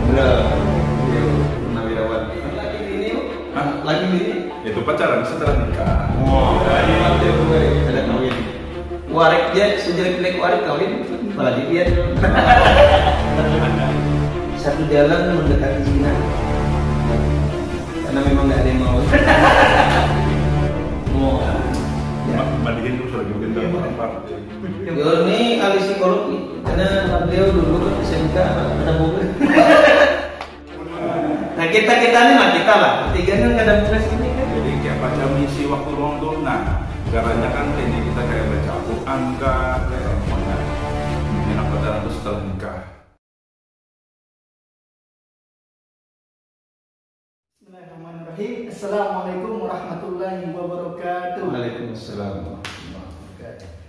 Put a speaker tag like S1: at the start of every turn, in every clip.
S1: Indra, Purnawirawan. Lagi bini, lagi bini.
S2: Itu pacaran setelah nikah.
S1: Ini mantep gue, ada kawin. Warik dia sejelek-jelek warik kawin, malah dia. Satu jalan mendekati zina. Karena memang nggak ada yang mau. Mau.
S2: Mandiin terus lagi mungkin apa?
S1: Ini ahli psikologi, karena beliau dulu kan SMK ada mobil. Nah kita ini mah kita lah, tiga kan nggak ada tugas ini kan.
S2: Jadi kayak baca misi waktu luang tuh, nah caranya kan ini kita kayak baca Al-Quran kah, kayak semuanya. Enak pacaran itu setelah nikah.
S3: Bismillahirrahmanirrahim. Assalamualaikum warahmatullahi wabarakatuh.
S1: Waalaikumsalam.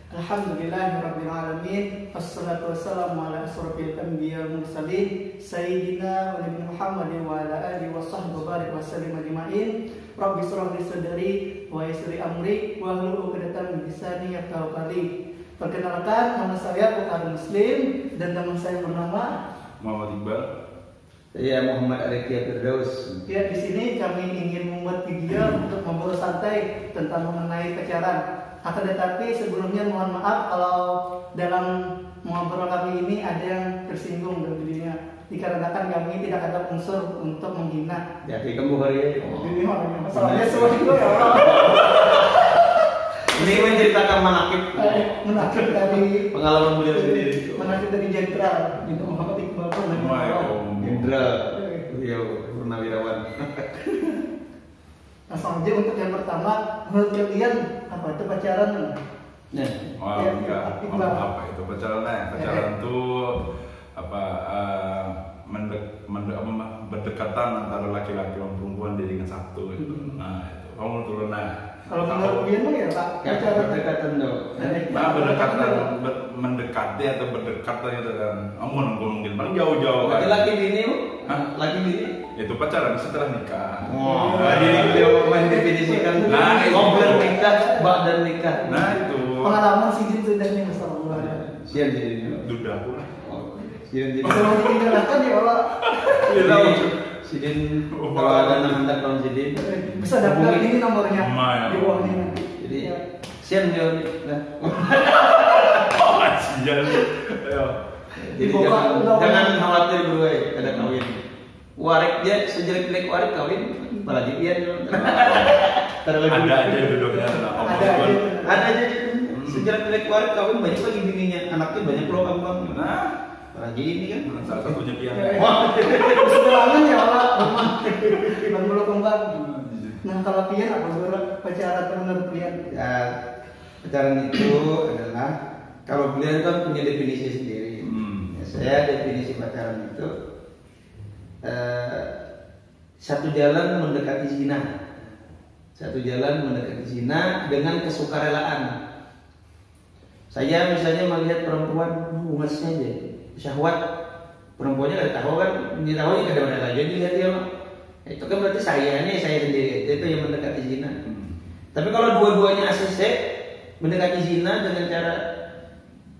S3: Alhamdulillahirabbil alamin. Wassalatu wassalamu ala asrofil anbiya wal mursalin sayyidina wa nabiyina Muhammadin wa ala alihi wa sahbihi barik wa sallim ajma'in. Rabbi shrah li sadri wa yassir li amri wa hlul 'uqdatam min lisani yafqahu qawli. Perkenalkan, nama saya Bukhari Muslim dan teman saya bernama
S2: Muhammad Iqbal.
S1: Saya Muhammad Arikia Firdaus.
S3: Ya, di sini kami ingin membuat video untuk ngobrol santai tentang mengenai pacaran. Akan tetapi sebelumnya mohon maaf kalau dalam ngobrol kami ini ada yang tersinggung dalam videonya, dikarenakan kami tidak ada unsur untuk menghina.
S1: Jadi kamu hari
S3: Ini masalahnya semua itu ya Allah.
S1: ini menceritakan
S3: Menakib dari
S1: pengalaman beliau sendiri.
S3: menakib dari jenderal gitu Muhammad Iqbal
S1: Indra, beliau Purnawirawan.
S3: Langsung aja untuk yang pertama, menurut kalian apa itu pacaran?
S1: Nah,
S2: Wah,
S3: Ya,
S2: enggak.
S3: Iqbal.
S2: Apa itu pacaran? Pacaran tuh apa berdekatan antara laki-laki dan perempuan jadi dengan satu gitu. Nah, itu. Kamu turun
S3: Kalau menurut dia mah ya Pak, pacaran
S1: berdekatan dong.
S2: Nah, berdekatan mendekati atau berdekatan itu kan. Mungkin paling jauh-jauh kan.
S1: Laki bini, laki bini.
S2: Itu pacaran setelah nikah.
S1: Jadi beliau mendefinisikan ngobrol nikah, dan nikah.
S2: Nah, itu.
S3: pengalaman si Jin sudah nih masalah.
S1: Sian jadi.
S2: Duda pula.
S1: Sian jadi.
S3: Masalah ditinggalkan ya Allah.
S1: Sidin kalau ada hendak tahun Sidin
S3: Bisa daftar ini nomornya
S2: Lumayan.
S3: di bawah ini nanti.
S1: jadi sian dia nah.
S2: Oh, sial. Ayo.
S1: Jadi jangan khawatir bro, ada kawin. Warik dia sejelek-jelek warik kawin, malah dia.
S2: Ada aja duduknya
S3: Ada aja.
S1: Sejelek-jelek warik kawin banyak lagi bininya, anaknya banyak loh kamu.
S2: Nah,
S1: Lagi ini kan
S2: salah satunya pian.
S1: wah,
S3: Sebelangan ya Allah. Bang belum kembang. Nah kalau pian apa menurut pacaran menurut pian?
S1: ya pacaran itu adalah kalau beliau kan punya definisi sendiri. Ya, saya definisi pacaran itu satu jalan mendekati zina. Satu jalan mendekati zina dengan kesukarelaan. Saya misalnya melihat perempuan masnya aja, syahwat, perempuannya nggak tahu kan, dia tahu ya kadang-kadang aja dilihat dia mah. Itu kan berarti saya sendiri, itu yang mendekati zina. Tapi kalau dua-duanya ACC mendekati zina dengan cara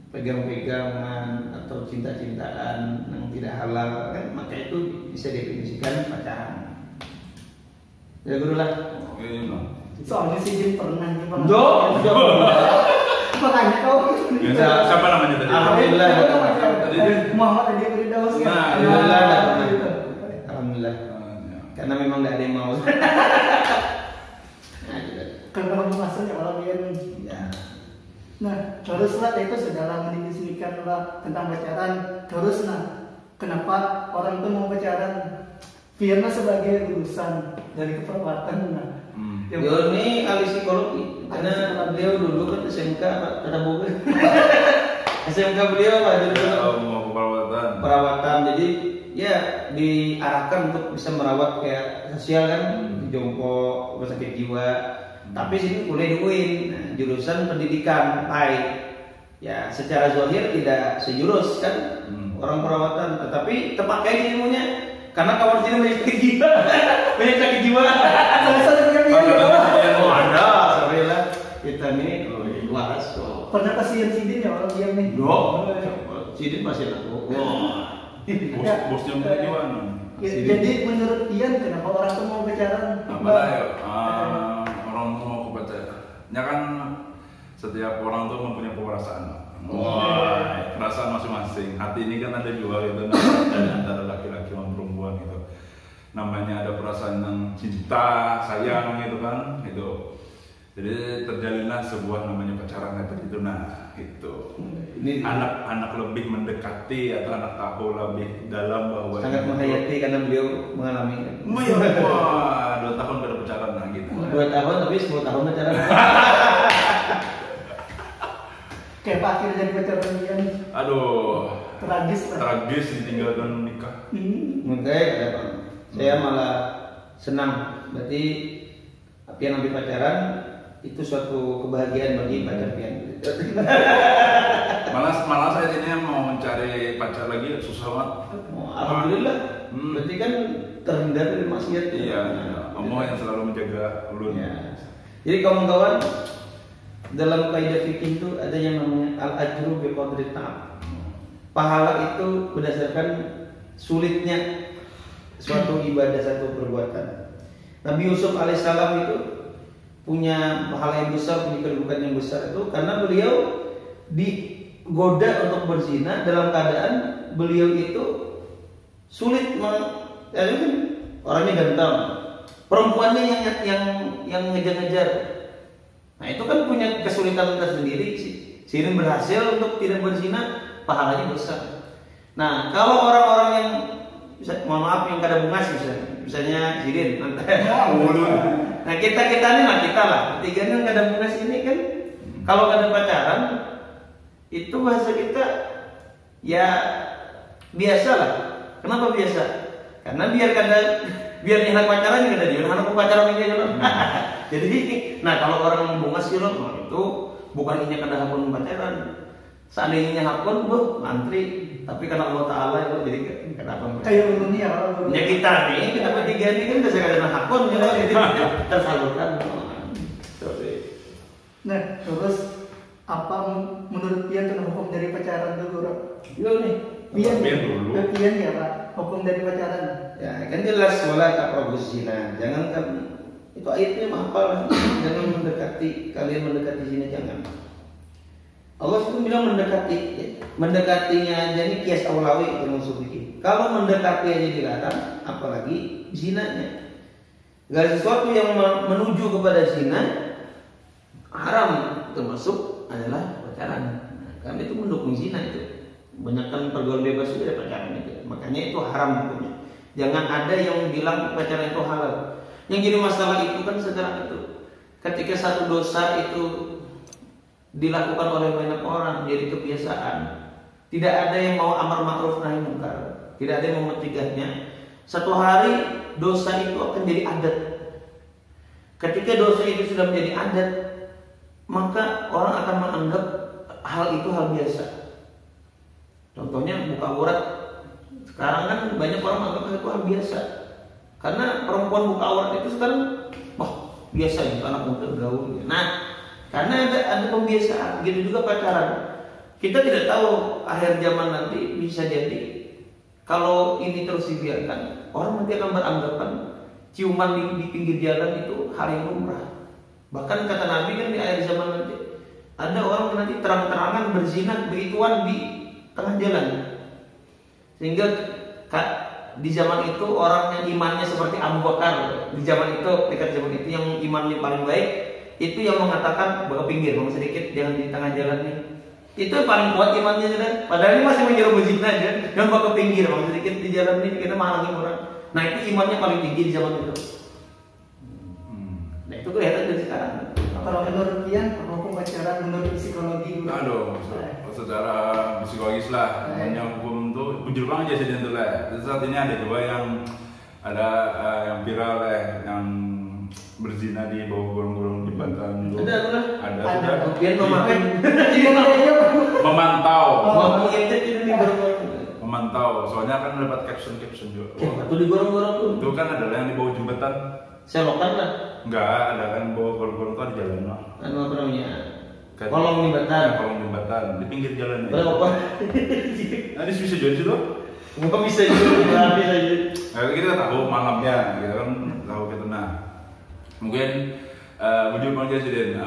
S1: pegang-pegangan atau cinta-cintaan yang tidak halal, kan maka itu bisa definisikan pacaran. Ya guru lah.
S3: Soalnya si Jin pernah nih Bang. Makanya kau.
S2: Siapa namanya tadi?
S1: Alhamdulillah.
S3: Muhammad tadi Firdaus ya.
S1: Alhamdulillah. Karena memang nggak ada yang mau.
S3: Kalau masuknya orang yang
S1: Ya.
S3: Nah, teruslah itu sudah mendiskusikan tentang pacaran. Terus kenapa orang itu mau pacaran? Karena sebagai lulusan dari keperawatan.
S1: Ini ahli psikologi, karena beliau dulu kan SMK kata mobil. SMK beliau ada
S2: mau
S1: perawatan, jadi ya diarahkan untuk bisa merawat kayak sosial kan, jompo, rumah sakit jiwa. Tapi sini kuliah di UIN, jurusan pendidikan, ya secara zahir tidak sejurus kan orang perawatan, tetapi terpakai ilmunya karena kawan sini banyak sakit jiwa, banyak sakit jiwa. Oh ada, sorry lah kita nih luas.
S3: Pernah pasien Sidin ya orang diam nih.
S1: Sidin pasien aku.
S2: Bosnya punya gimana?
S3: Ya, jadi menurut Ian kenapa orang tuh mau pacaran?
S2: Apalah ya, orang tuh mau ke pacaran. Ya kan setiap orang tuh mempunyai perasaan. Wah, perasaan masing-masing. Hati ini kan ada dua gitu, antara laki-laki dan perempuan gitu. Namanya ada perasaan yang cinta, sayang gitu kan, itu. Jadi terjalinlah sebuah namanya pacaran itu. Nah, itu.
S1: Ini
S2: Anak lebih mendekati atau anak tahu lebih dalam bahwa
S1: sangat menghayati karena beliau mengalami.
S2: Wah, 2 tahun pada pacaran nah gitu.
S1: 2 tahun tapi 10 tahun pacaran.
S3: Kayak Pak akhir jadi pacaran Ian.
S2: Aduh,
S3: Tragis lah.
S2: tragis ditinggalkan menikah.
S1: Makanya ada Bang. Saya malah senang. Berarti pian ambil pacaran itu suatu kebahagiaan bagi pacar pian.
S2: Malah saya ini mau mencari pacar lagi susah banget.
S1: Alhamdulillah. Berarti kan terhindar dari maksiat.
S2: Iya, Allah yang selalu menjaga ulun.
S1: Ya. Jadi kawan-kawan, dalam kaidah fikih itu ada yang namanya al-ajru bi qadri ta'ab. Pahala itu berdasarkan sulitnya suatu ibadah, satu perbuatan. Nabi Yusuf alaihissalam itu punya pahala yang besar, punya kedudukan yang besar itu karena beliau digoda untuk berzina dalam keadaan beliau itu sulit orangnya ganteng, perempuannya yang ngejar-ngejar. Nah itu kan punya kesulitan tersendiri. Sirin berhasil untuk tidak berzina, pahalanya besar. Nah kalau orang-orang yang mohon maaf yang kada bungas misalnya Sirin, nah kita ini lah kita lah, ketiganya yang kada bungas ini kan, kalau kada pacaran itu bahasa kita ya biasa lah. Kenapa biasa? Karena biar hendak pacaran juga dia hendak pacaran aja loh. Jadi nah kalau orang bungas loh itu bukan hanya kada hakun pacaran. Seandainya hakun ngantri, tapi karena Allah Taala itu jadi kenapa?
S3: Kayak dunia
S1: ya kita bertiga ini kan bisa kada hakun jadi tersalurkan.
S3: Nah, terus apa menurut Pian tentang hukum dari pacaran dulu, Bro?
S1: Yo nih.
S3: Pian
S2: dulu.
S3: Pian ya, Pak. Hukum dari pacaran.
S1: Ya, kan jelas wala taqrabuz zina. Jangan kan itu ayatnya hafal. Jangan kalian mendekati zina, jangan. Allah itu bilang mendekati, ya. Mendekatinya aja ini kias awlawi termasuk fikih. Kalau mendekati aja dilarang, apalagi zinanya. Segala sesuatu yang menuju kepada zina haram, termasuk adalah pacaran. Nah, karena itu mendukung zina itu. Banyakkan pergaulan bebas itu ada pacaran itu. Makanya itu haram hukumnya. Jangan ada yang bilang pacaran itu halal. Yang jadi masalah itu kan sekarang itu ketika satu dosa itu dilakukan oleh banyak orang jadi kebiasaan, tidak ada yang mau amar ma'ruf nahi munkar, tidak ada yang mau mencegahnya. Satu hari dosa itu akan jadi adat. Ketika dosa itu sudah menjadi adat, maka orang akan menganggap hal itu hal biasa. Contohnya buka aurat. Sekarang kan banyak orang menganggap itu hal biasa. Karena perempuan buka aurat itu sekarang wah biasa ya, anak muda gaul. Nah, karena ada pembiasaan, gitu juga pacaran. Kita tidak tahu akhir zaman nanti bisa jadi kalau ini terus dibiarkan, orang nanti akan beranggapan ciuman di pinggir jalan itu hal yang lumrah. Bahkan kata Nabi kan di akhir zaman nanti ada orang nanti terang-terangan berzina begituan di tengah jalan. Sehingga di zaman itu orang yang imannya seperti Abu Bakar, di zaman itu dekat zaman itu yang imannya paling baik itu yang mengatakan bawa pinggir, bang sedikit, jangan di tengah jalan nih. Itu yang paling kuat imannya sudah. Padahal ini masih menyuruh berzina aja, jangan bawa ke pinggir, bang sedikit di jalan ini kita menghalangi orang. Nah itu imannya paling tinggi di zaman itu. Nah itu kelihatan dari sekarang.
S3: Kalau menurut Pian, hukum pacaran menurut psikologi?
S2: Aduh, secara psikologis lah, namanya hukum tuh bujur banget aja sih itu lah. Saat ini ada dua yang yang viral yang berzina di bawah gorong-gorong jembatan itu. Ada.
S1: Pian memakai.
S2: Memantau.
S1: Memantau.
S2: Soalnya kan dapat caption juga.
S1: Itu di gorong-gorong tuh.
S2: Itu kan ada yang di bawah jembatan.
S1: Selokan lah.
S2: Enggak, ada kan bawah gorong-gorong tuh di jalan lah.
S1: Apa namanya? Kolong jembatan.
S2: Kolong jembatan di pinggir jalan.
S1: Berapa?
S2: Nah, bisa jadi situ.
S1: Nggak bisa juga, bisa aja.
S2: Nah, kita tahu malamnya, gitu kan, tahu kita nah. Mungkin bujur panggil sih Den,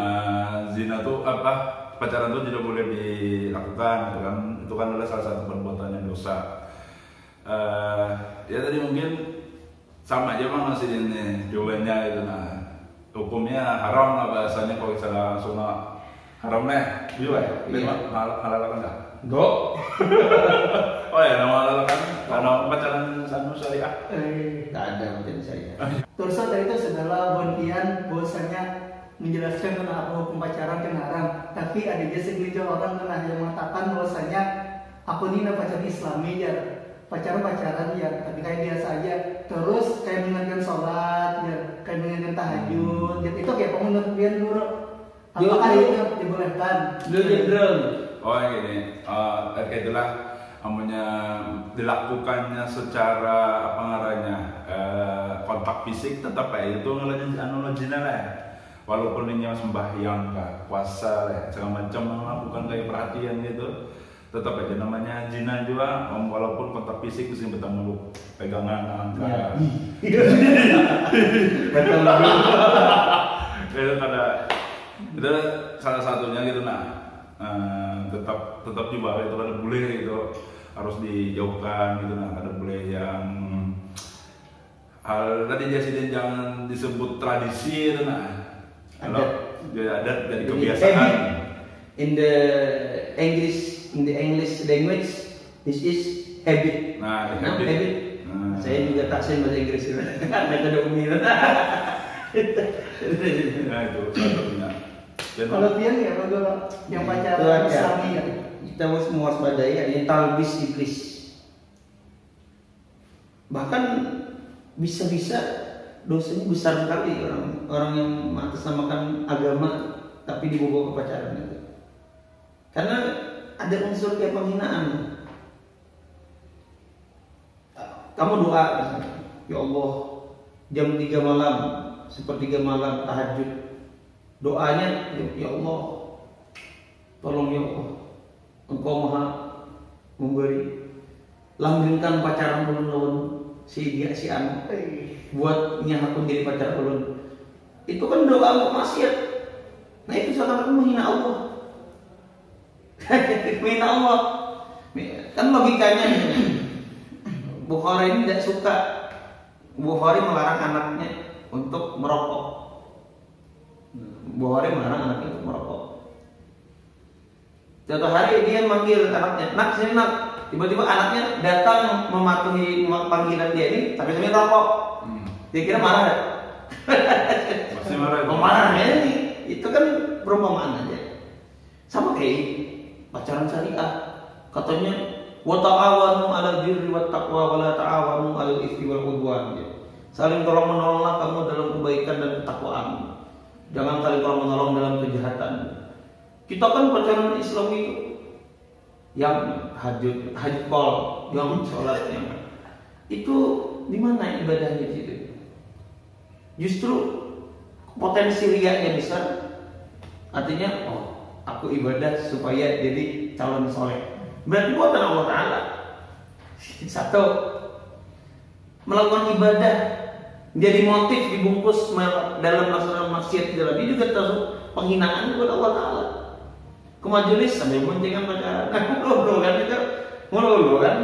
S2: zina tuh apa pacaran tuh tidak boleh dilakukan, gitu kan? Itu kan adalah salah satu perbuatan yang dosa. Ya tadi mungkin sama aja bang masih ini jawabannya itu nah hukumnya haram lah bahasanya kalau misalnya langsung haram nih, juga ya, halal kan enggak?
S1: Enggak.
S2: Oh ya, nama halal kan karena pacaran sanu syariah.
S1: Nggak ada macam saya.
S3: Terus tadi itu segala bontian bahwasanya menjelaskan tentang apa hukum pacaran yang haram. Tapi ada juga segelintir orang yang mengatakan bahwasanya aku ini pacaran Islami ya, pacaran ya, tapi kayak biasa aja. Terus kayak mengerjakan sholat ya, kayak mengerjakan tahajud. Ya, itu kayak menurut kalian dulu. Apakah itu dibolehkan?
S1: General.
S2: Oh gini, kayak itulah namanya dilakukannya secara apa ngarannya kontak fisik tetap itu ngelakuin anu zina lah. Walaupun ini sembahyang kah, puasa lah, segala macam melakukan kayak perhatian gitu, tetap aja namanya zina juga. Walaupun kontak fisik mesti bertemu pegangan angka.
S1: Betul.
S2: Itu ada itu salah satunya gitu nah. Tetap juga itu kan boleh itu harus dijauhkan gitu nah, ada boleh yang hal tadi jadi jangan disebut tradisi itu nah. Kalau adat dari kebiasaan.
S1: In the English language, this is habit.
S2: Nah,
S1: habit. Saya juga taksin bahasa Inggris itu. Metode umi.
S2: Nah itu satunya.
S3: Kalau Pian ya kalau yang pacaran Islami ya.
S1: Kita harus mewaspadai adanya talbis iblis. Bahkan bisa-bisa dosanya besar sekali orang yang mengatasnamakan agama tapi dibawa ke pacaran itu. Karena ada unsur kayak penghinaan. Kamu doa misalnya, ya Allah jam 3 malam, sepertiga malam tahajud. Doanya, ya Allah, tolong ya Allah, Engkau Maha memberi, langgengkan pacaran ulun si anu, buat nyahakun jadi pacar ulun. Itu kan doa maksiat. Nah itu seakan-akan menghina Allah. Menghina Allah. Kan logikanya Bukhari ini tidak suka. Bukhari melarang anaknya untuk merokok. Bukhari melarang anaknya untuk merokok. Suatu hari dia manggil anaknya, nak sini nak. Tiba-tiba anaknya datang mematuhi panggilan dia ini, tapi sambil rokok. Dia kira marah ya?
S2: Masih marah.
S1: Marah ya ini. Itu kan perumpamaan aja. Sama kayak pacaran syariah. Katanya wa ta'awanu 'alal birri wat taqwa wa la ta'awanu 'alal itsmi wal 'udwan. Saling tolong menolonglah kamu dalam kebaikan dan ketakwaan. Jangan saling tolong menolong dalam kejahatan. Kita kan pacaran Islam itu yang hajut kol, yang sholat, yang itu di mana ibadahnya di situ? Justru potensi riaknya besar. Artinya, oh, aku ibadah supaya jadi calon soleh. Berarti buatan Allah Ta'ala. Satu, melakukan ibadah jadi motif dibungkus dalam masalah maksiat dalam ini juga termasuk penghinaan kepada Allah Ta'ala. Ke majelis sambil menjangan pacaran, ngobrol kan itu, ngobrol kan.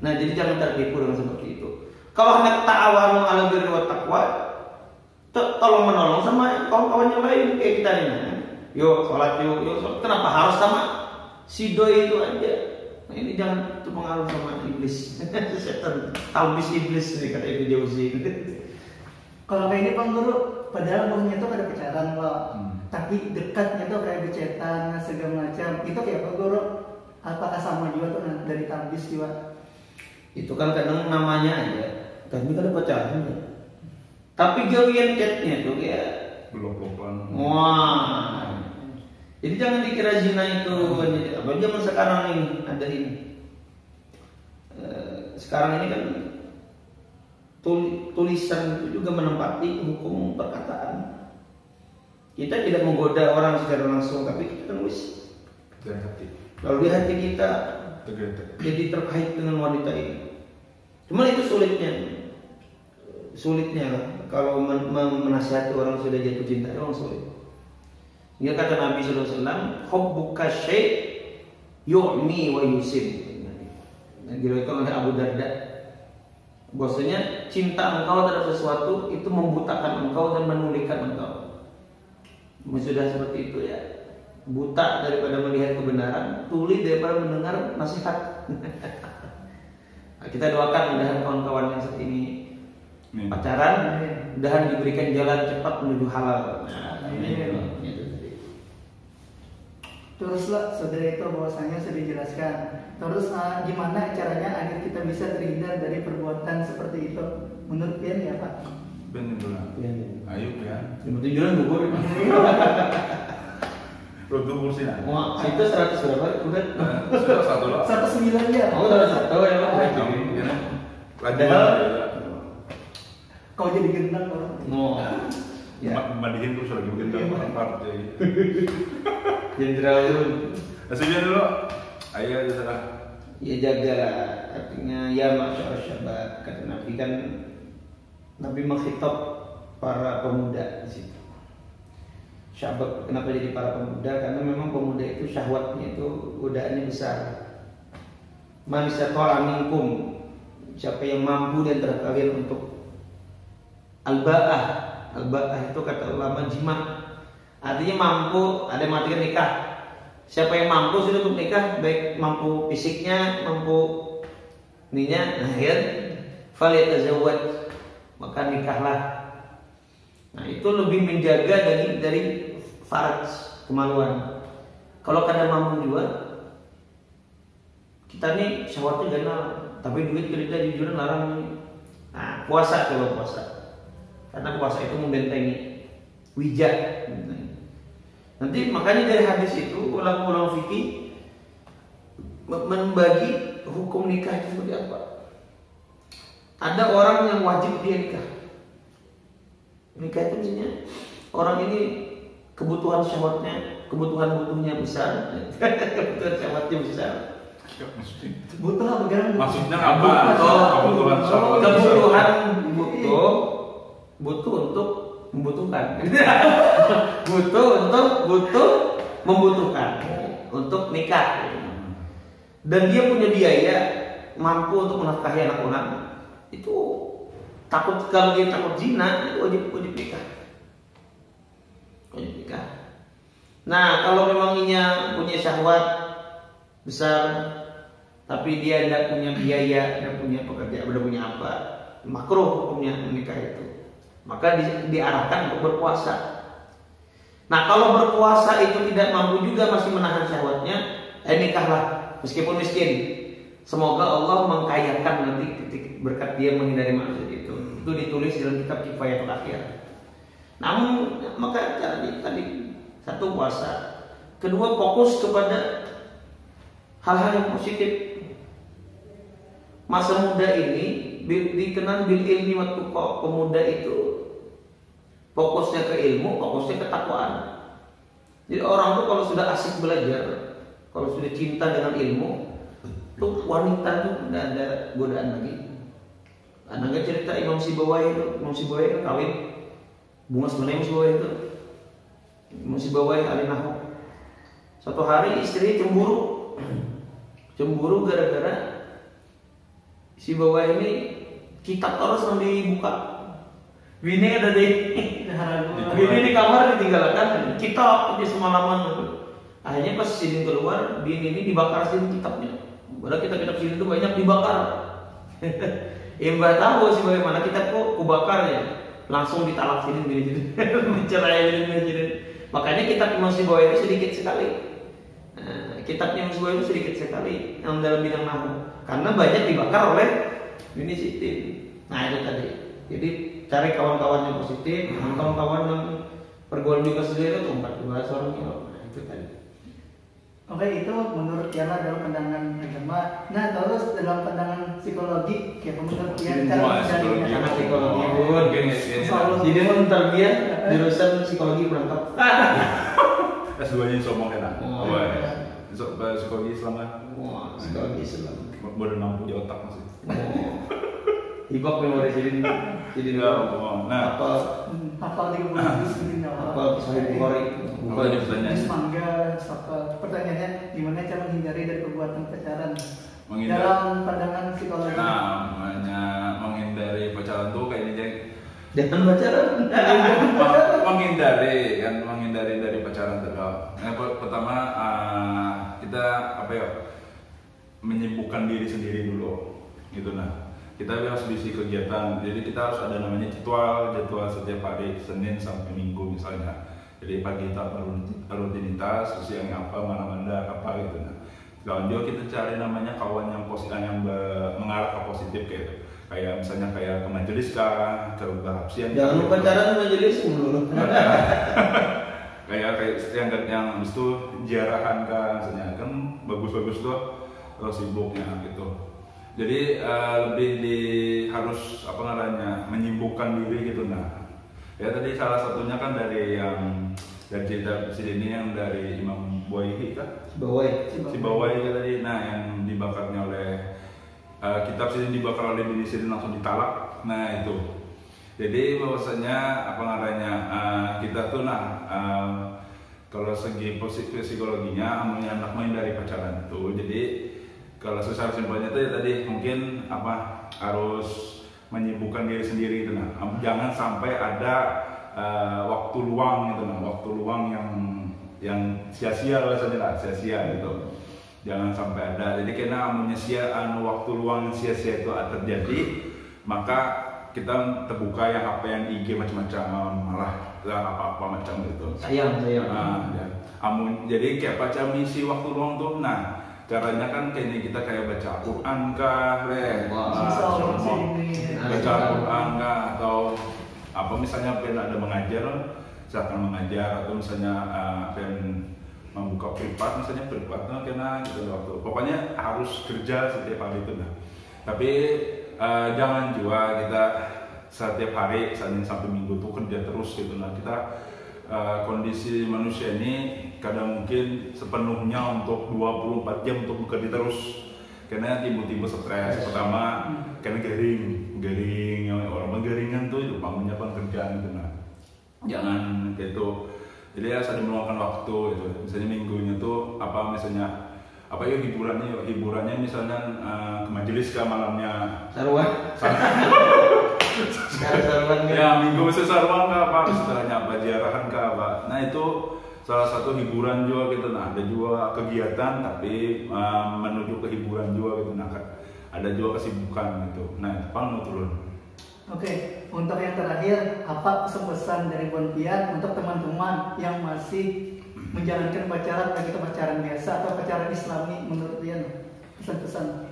S1: Nah jadi jangan tertipu dengan seperti itu. Kalau hendak ta'awanu 'alal birri wat taqwa, tolong menolong sama kawan-kawan yang lain kayak kita ini. Yo sholat yo sholat. Kenapa harus sama si doi itu aja? Nah ini jangan terpengaruh sama iblis. Setan, talbis iblis nih kata Ibnu Jauzi.
S3: Kalau kayak ini Bang Guru, padahal umumnya itu ada pacaran loh. Tapi dekatnya tuh kayak becetan segala macam. Itu kayak apa Guru? Apakah sama juga tuh dari talbis juga?
S1: Itu kan kadang namanya aja. Tapi kan ada pacaran ya. Tapi gawian chatnya tuh ya
S2: blok-blokan.
S1: Wah. Jadi jangan dikira zina itu apa zaman sekarang ini ada ini. Sekarang ini kan tulisan itu juga menempati hukum perkataan. Kita tidak menggoda orang secara langsung, tapi kita kan wis
S2: Dari hati.
S1: kalau di hati kita jadi terkait dengan wanita ini. Cuman itu sulitnya kalau menasihati orang sudah jatuh cinta memang sulit. Dia kata Nabi SAW, hubbuka syai' yu'mi wa yusib. Yang diriwayatkan oleh Abu Darda. Bahwasanya cinta engkau terhadap sesuatu itu membutakan engkau dan menulikan engkau. Sudah seperti itu ya. Buta daripada melihat kebenaran, tuli daripada mendengar nasihat. Nah, kita doakan mudahan kawan-kawan yang saat ini pacaran, mudahan diberikan jalan cepat menuju halal. Nah,
S3: Teruslah saudara itu bahwasanya sudah dijelaskan. Terus gimana caranya agar kita bisa terhindar dari perbuatan seperti itu? Menurut Pian ya Pak?
S2: Pian itu lah. Ayo Pian.
S1: Yang penting jalan gugur.
S2: Produk kursi lah.
S1: Wah, itu 100 berapa? Udah.
S2: Sudah 1 lah.
S3: 109 ya.
S1: Oh, udah 1 ya Pak.
S2: Lagi.
S3: Kau jadi gendang orang.
S1: Oh. Ya.
S2: Mandiin terus lagi gendang partai.
S1: Jenderal itu.
S2: Hasilnya dulu. Ayo salah.
S1: Ya jagalah. Artinya ya masyaallah syabab. Kata Nabi kan, Nabi mengkhitab para pemuda di situ. Syabab, kenapa jadi para pemuda? Karena memang pemuda itu syahwatnya itu godaannya besar. Man istata'a minkum, siapa yang mampu di antara kalian untuk al-ba'ah. Al-ba'ah itu kata ulama jima. Artinya mampu, ada yang matikan nikah. Siapa yang mampu sudah untuk nikah, baik mampu fisiknya, mampu ininya, akhir falyatazawwaj, maka nikahlah. Nah, itu lebih menjaga dari faraj, kemaluan. Kalau kadang mampu juga, kita nih syahwatnya ganal, tapi duit kita jujur larang nih. Nah, puasa kalau puasa, karena puasa itu membentengi wijah. Nanti makanya dari hadis itu ulama-ulama fikih membagi hukum nikah itu seperti apa. Ada orang yang wajib dia nikah. Nikah itu maksudnya orang ini kebutuhan syahwatnya, kebutuhan butuhnya besar, kebutuhan syahwatnya besar.
S3: Butuh apa kan?
S2: Maksudnya apa? Kebutuhan syahwat.
S1: Kebutuhan butuh untuk membutuhkan. butuh membutuhkan untuk nikah. Dan dia punya biaya mampu untuk menafkahi anak-anak. Itu takut, kalau dia takut zina, itu wajib nikah. Wajib nikah. Nah, kalau memang punya syahwat besar, tapi dia tidak punya biaya, tidak punya pekerjaan, tidak punya apa, makruh hukumnya menikah itu. Maka diarahkan untuk berpuasa. Nah, kalau berpuasa itu tidak mampu juga, masih menahan syahwatnya, nikahlah meskipun miskin. Semoga Allah mengkayakan nanti berkat dia menghindari maksud itu. Itu ditulis dalam kitab Kifayatul Akhir. Namun maka tadi satu puasa, kedua fokus kepada hal-hal yang positif. Masa muda ini dikenal bil ilmi wa tuqa. Pemuda itu fokusnya ke ilmu, fokusnya ke takwaan. Jadi orang tuh kalau sudah asik belajar, kalau sudah cinta dengan ilmu, tuh wanita tuh tidak ada godaan lagi. Anaknya cerita Imam Sibawayh itu kawin bunga sebenarnya Imam Sibawayh itu. Imam Sibawayh alinahu. Suatu hari istri cemburu gara-gara Sibawayh ini kitab terus yang dibuka. Bini ada di di kamar ditinggalkan kitab di semalaman. Akhirnya pas Sidin keluar, bini ini dibakar Sidin kitabnya. Padahal kitab-kitab Sidin itu banyak dibakar. Mbak tahu sih bagaimana kitabku kubakar ya. Langsung ditalak Sidin bini. Mencerai Sidin. Makanya kitab Imam Sibawayh itu sedikit sekali. Kitabnya Imam Sibawayh itu sedikit sekali yang dalam bidang nahwu. Karena banyak dibakar oleh bini Sidin. Nah, itu tadi. Jadi cari kawan-kawan yang positif, kawan-kawan yang pergaulan juga sendiri itu 14 orang ya. Nah, itu tadi.
S3: Oke, itu menurut Yana dalam pandangan agama. Nah, terus dalam pandangan psikologi, kayak menurut Yana cara mencari
S1: Karena psikologi pun, jadi pun terbiar jurusan psikologi berangkat.
S2: S2-nya sombong enak. psikologi Islam kan.
S1: Wah, psikologi Islam.
S2: Baru nampu di otak masih.
S1: Hibak memori jadi
S2: Nah,
S3: hafal 30 juz gitu
S1: apa Sahih Bukhari.
S2: apa ini pertanyaan?
S3: Mangga, pertanyaannya gimana cara menghindari dari perbuatan pacaran?
S2: Menghindari.
S3: Dalam pandangan psikologi.
S2: Nah, menghindari pacaran tuh kayak ini Jeng.
S1: Jangan pacaran.
S2: menghindari dari pacaran terus. Yang pertama kita menyibukkan diri sendiri dulu, gitu nah. Kita harus isi kegiatan, jadi kita harus ada namanya jadwal setiap hari, Senin sampai Minggu misalnya. Jadi pagi kita rutinitas, siang apa, malam apa gitu nah. Sekarang juga kita cari namanya kawan yang mengarah ke positif kayak itu. Kayak misalnya ke majelis kah, ke berhapsian.
S1: Jangan lupa pacaran majelis dulu.
S2: kayak yang habis itu ziarahan kah, misalnya kan bagus-bagus tuh kalau sibuknya gitu. Jadi harus menyibukkan diri gitu nah. Ya tadi salah satunya kan dari cerita sini yang dari Imam Buwaihi kan? Si Bawai tadi. Nah yang dibakarnya oleh kitab sini dibakar oleh bini sini langsung ditalak. Nah itu. Jadi bahwasanya kita tuh kalau segi psikologinya anak main dari pacaran itu. Jadi kalau secara simpelnya itu ya tadi mungkin harus menyibukkan diri sendiri gitu nah. Jangan sampai ada waktu luang gitu nah, waktu luang yang sia-sia sia-sia gitu. Jangan sampai ada. Jadi karena waktu luang yang sia-sia itu terjadi, maka kita terbuka HP yang IG macam-macam, malah apa-apa macam gitu.
S1: Sayang.
S2: Jadi kayak baca misi waktu luang tuh nah. Caranya kan kita kayak baca Al-Quran kah, baca Al-Quran kah, atau apa misalnya ada mengajar, misalkan mengajar, atau misalnya membuka privat karena gitu waktu. Pokoknya harus kerja setiap hari itu nah. Tapi jangan juga kita setiap hari Senin sampai Minggu tuh kerja terus gitu nah. Kita kondisi manusia ini kadang mungkin sepenuhnya untuk 24 jam untuk bekerja terus karena timbul stres. Pertama karena garing orang menggaringan tuh bangunnya pekerjaan gitu nah. Jangan gitu. Jadi harus ada meluangkan waktu gitu. Misalnya minggunya tuh hiburannya misalnya ke majelis ke malamnya
S1: Sarwan.
S2: Ya minggu bisa sarwan kah apa, istilahnya apa ziarahan kah apa. Nah itu salah satu hiburan juga gitu. Nah ada juga kegiatan tapi menuju ke hiburan juga gitu. Nah ada juga kesibukan gitu. Nah itu paling turun.
S3: Oke, untuk yang terakhir, apa pesan dari Bon Pian untuk teman-teman yang masih menjalankan pacaran, baik itu pacaran biasa atau pacaran Islami menurut Pian? Pesan-pesan.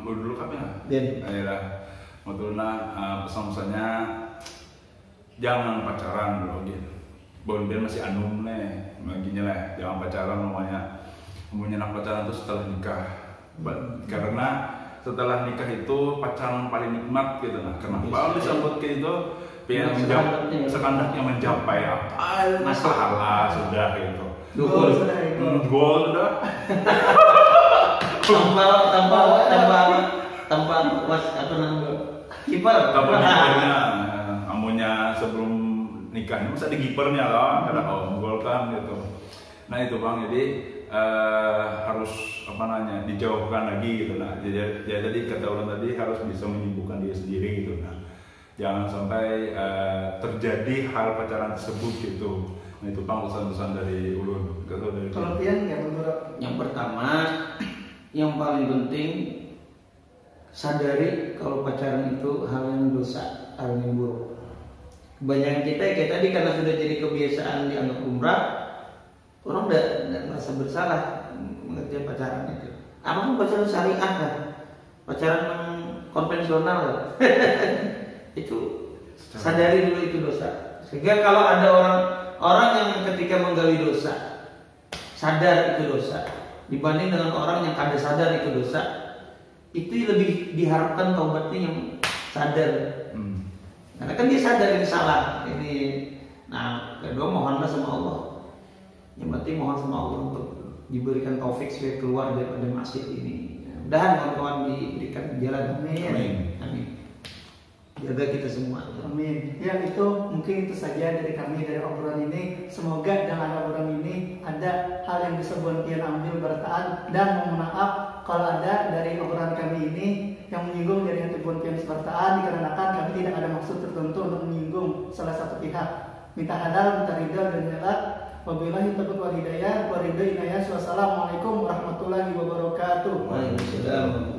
S2: Dulu kami lah. Ayolah. Betulnya pesan-pesannya jangan pacaran dulu gitu. Bon Pian masih anum begini lah, jangan pacaran namanya. Punya anak pacaran itu setelah nikah. Karena setelah nikah itu pacaran paling nikmat gitu nah. Kenapa disambut kayak itu? Biar sekandaknya mencapai apa masalah sudah gitu. Gol sudah.
S1: Tanpa was apa namanya kiper
S2: amunya sebelum nikahnya masa di kipernya lah karena gol kan gitu. Nah itu Bang, jadi harus dijauhkan lagi gitu nah. Jadi kata orang tadi harus bisa menyibukkan diri sendiri gitu nah. Jangan sampai terjadi hal pacaran tersebut gitu. Nah itu Bang pesan-pesan dari Ulun.
S3: Kalau Pian ya menurut
S1: yang pertama yang paling penting sadari kalau pacaran itu hal yang dosa, hal yang buruk. Kebanyakan kita kayak tadi karena sudah jadi kebiasaan dianggap umrah, orang udah merasa bersalah mengerti pacaran itu. Apapun pacaran syariah kan, pacaran konvensional itu sadari dulu itu dosa. Sehingga kalau ada orang yang ketika menggali dosa sadar itu dosa, dibanding dengan orang yang kada sadar itu dosa, itu lebih diharapkan taubatnya yang sadar. Karena kan dia sadar ini salah ini. Nah kedua mohonlah sama Allah, yang penting mohon sama Allah untuk diberikan taufik supaya keluar daripada maksiat ini. Mudah-mudahan kawan-kawan diberikan jalan.
S3: Amin.
S1: Amin. Jaga kita semua.
S3: Amin. Ya, itu mungkin itu saja dari kami dari obrolan ini. Semoga dengan obrolan ini ada hal yang bisa buat kalian ambil bertahan, dan mohon maaf kalau ada dari obrolan kami ini yang menyinggung dari hati buat kalian bertahan, dikarenakan kami tidak ada maksud tertentu untuk menyinggung salah satu pihak. Minta halal, minta ridha dan halal. Wabillahi taufiq wal hidayah. Wassalamualaikum warahmatullahi wabarakatuh.
S1: Waalaikumsalam.